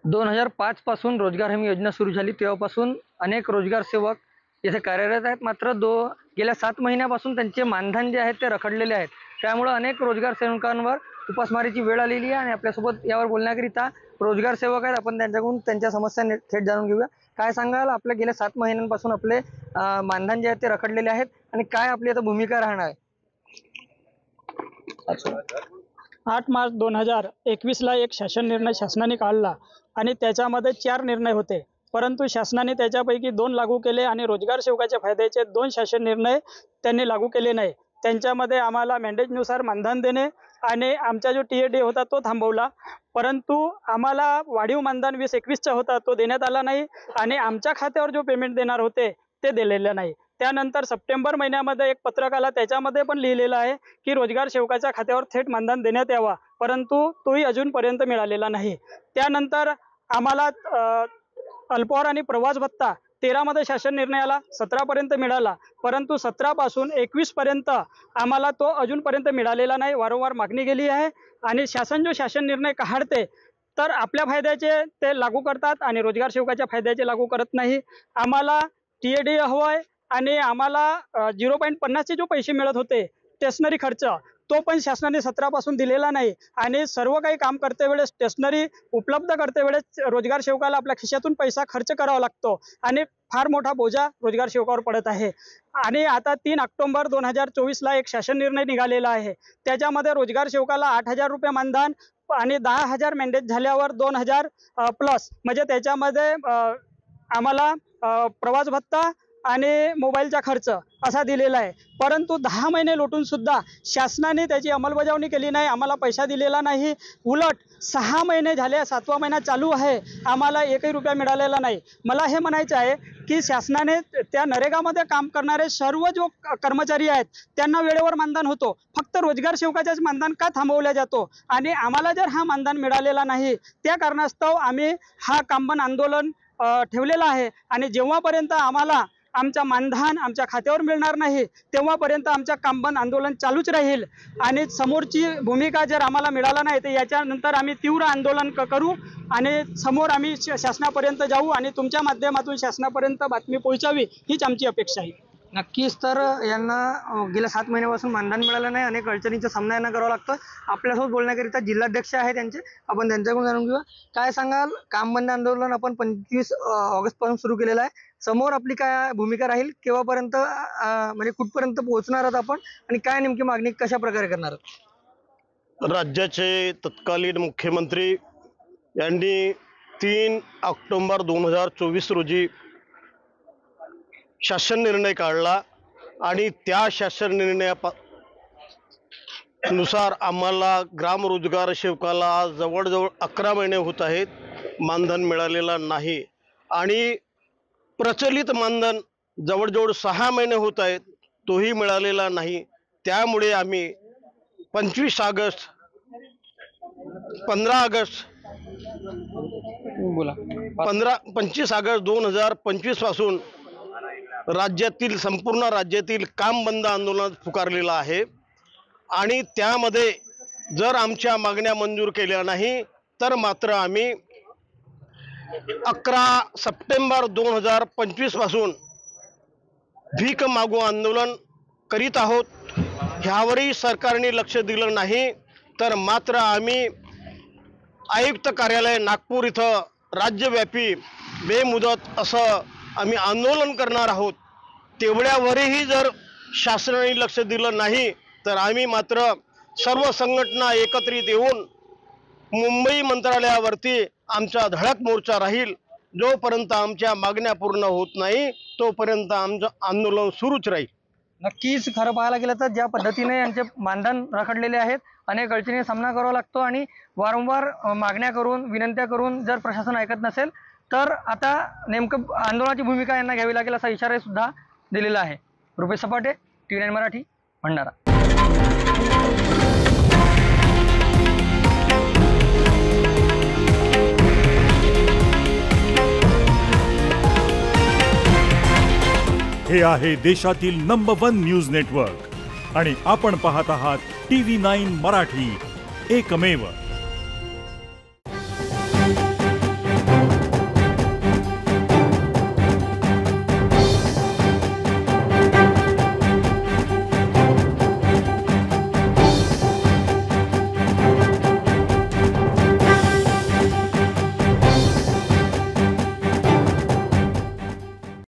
2005 पासून रोजगार हमी योजना सुरू झाली तेव्हापासून अनेक रोजगार सेवक येथे कार्यरत आहेत। मात्र गेल्या 7 महिन्यापासून त्यांचे मानधन जे आहेत ते रखडलेले आहेत। त्यामुळे अनेक रोजगार सेवकांवर उपासमारीची वेळ आलेली आहे आणि आपल्यासोबत यावर बोलण्याकरिता रोजगार सेवक आहेत। आपण त्यांच्याकडून त्यांच्या समस्या थेट जाणून घेऊया। काय सांगाल, आपल्या गेल्या 7 महिन्यांपासून आपले मानधन जे आहेत ते रखडलेले आहेत आणि काय आपली आता भूमिका राहणार आहे? 8 मार्च 2021 ला एक शासन निर्णय शासनाने काढला आणि त्याच्यामध्ये 4 निर्णय होते, परंतु शासनाने त्याच्यापैकी 2 लागू केले आणि रोजगार सेवकाच्या फायद्याचे 2 शासन निर्णय त्यांनी लागू केले नाही। त्यांच्यामध्ये आम्हाला मॅन्डेटनुसार मानधन देणे आणि आमचा जो TAD होता तो थांबवला, परंतु आम्हाला वाढीव मानधन 2021 चा होता तो देण्यात आला नाही आणि आमच्या खात्यावर जो पेमेंट देणार होते ते दिलेलं नाही। त्यानंतर सप्टेंबर महिन्यामध्ये एक पत्रक आला, त्याच्यामध्ये पण लिहिलेलं आहे की रोजगार सेवकाच्या खात्यावर थेट मानधन देण्यात यावा, परंतु तोही अजूनपर्यंत मिळालेला नाही। त्यानंतर आम्हाला अल्पहार आणि प्रवास भत्ता 13 मध्ये शासन निर्णय आला, 17 पर्यंत मिळाला, परंतु 17 पासून 21 पर्यंत आम्हाला तो अजूनपर्यंत मिळालेला नाही। वारंवार मागणी केली आहे आणि शासन जो शासन निर्णय काढते तर आपल्या फायद्याचे ते लागू करतात आणि रोजगार सेवकाच्या फायद्याचे लागू करत नाही। आम्हाला TAD हवाय आणि आम्हाला 0.50 चे जो पैसे मिळत होते स्टेशनरी खर्च तो पण शासनाने 17 पासून दिलेला नाही आणि सर्व काही काम करते वेळेस स्टेशनरी उपलब्ध करते वेळेस रोजगार सेवकाला आपल्या खिशातून पैसा खर्च करावा लागतो आणि फार मोठा बोजा रोजगार सेवकावर पडत आहे। आणि आता 3 ऑक्टोबर 2024 ला एक शासन निर्णय निघालेला आहे, त्याच्यामध्ये रोजगार सेवकाला 8,000 रुपये मानधन आणि 10,000 मॅन्डेट झाल्यावर 2,000 प्लस म्हणजे त्याच्यामध्ये आम्हाला प्रवास भत्ता आणि मोबाईलचा खर्च असा दिलेला आहे। परंतु 10 महिने लोटून सुद्धा शासनाने त्याची अंमलबजावणी केली नाही, आम्हाला पैसा दिलेला नाही। उलट 6 महिने झाले, 7वा महिना चालू आहे, आम्हाला 1ही रुपया मिळालेला नाही। मला हे म्हणायचं आहे की शासनाने त्या नरेगामध्ये काम करणारे सर्व जो कर्मचारी आहेत त्यांना वेळेवर मानधन होतो, फक्त रोजगार सेवकाच्याच मानधन का थांबवला जातो आणि आम्हाला जर हा मानधन मिळालेला नाही त्या कारणास्तव आम्ही हा कामबंद आंदोलन ठेवलेला आहे आणि जेव्हापर्यंत आम्हाला आमचा मानधन आमच्या खात्यावर मिळणार नाही तेव्हापर्यंत आमचा कामबंद आंदोलन चालूच राहील आणि समोरची भूमिका जर आम्हाला मिळाला नाही तर याच्यानंतर आम्ही तीव्र आंदोलन करू आणि समोर आम्ही शासनापर्यंत जाऊ आणि तुमच्या माध्यमातून शासनापर्यंत बातमी पोहोचावी हीच आमची अपेक्षा आहे। नक्कीच, तर यांना गेल्या 7 महिन्यापासून मानधन मिळालं नाही, अनेक अडचणींचा सामना यांना करावा लागतो। आपल्यासोबत बोलण्याकरिता जिल्हाध्यक्ष आहे त्यांचे, आपण त्यांच्याकडून जाणून घेऊया। काय सांगाल, कामबंद आंदोलन आपण 25 ऑगस्ट पासून सुरू केलेलं आहे, समोर आपली काय भूमिका राहील, केव्हापर्यंत म्हणजे कुठपर्यंत पोहोचणार आहात आपण आणि काय नेमकी मागणी कशा प्रकारे करणार आहात? राज्याचे तत्कालीन मुख्यमंत्री यांनी 3 ऑक्टोबर 2024 रोजी शासन निर्णय काढला आणि त्या शासन निर्णयानुसार आम्हाला ग्राम रोजगार सेवकाला जवळजवळ 11 महिने होत आहेत मानधन मिळालेला नाही आणि प्रचलित मानधन जवळजवळ 6 महिने होत आहेत तोही मिळालेला नाही। त्यामुळे आम्ही 25 ऑगस्ट 2025 पासून राज्यातील संपूर्ण राज्यातील काम बंद आंदोलन पुकारलेलं आहे आणि त्यामध्ये जर आमच्या मागण्या मंजूर केल्या नाही तर मात्र आम्ही 11 सप्टेंबर 2025 पासून भीक मागू आंदोलन करीत आहोत। ह्यावरही सरकारने लक्ष दिलं नाही तर मात्र आम्ही आयुक्त कार्यालय नागपूर इथं राज्यव्यापी बेमुदत असं आम्ही आंदोलन करणार आहोत। तेवढ्यावरही जर शासनाने लक्ष दिलं नाही तर आम्ही मात्र सर्व संघटना एकत्रित येऊन मुंबई मंत्रालयावरती आमचा धडक मोर्चा राहील। जोपर्यंत आमच्या मागण्या पूर्ण होत नाही तोपर्यंत आमचं आंदोलन सुरूच राहील। नक्कीच, खरं पाहायला गेलं तर ज्या पद्धतीने यांचे मानधन रखडलेले आहेत, अनेक अडचणींचा सामना करावा लागतो आणि वारंवार मागण्या करून विनंत्या करून जर प्रशासन ऐकत नसेल तर आता नेमकं आंदोलनाची भूमिका यांना घ्यावी लागेल असा इशारा सुद्धा दिलेला आहे। रुपेश सपाटे, TV9 मराठी, भंडारा। हे आहे देशातील नंबर 1 न्यूज नेटवर्क आणि आपण पाहत आहात TV9 मराठी, एकमेव।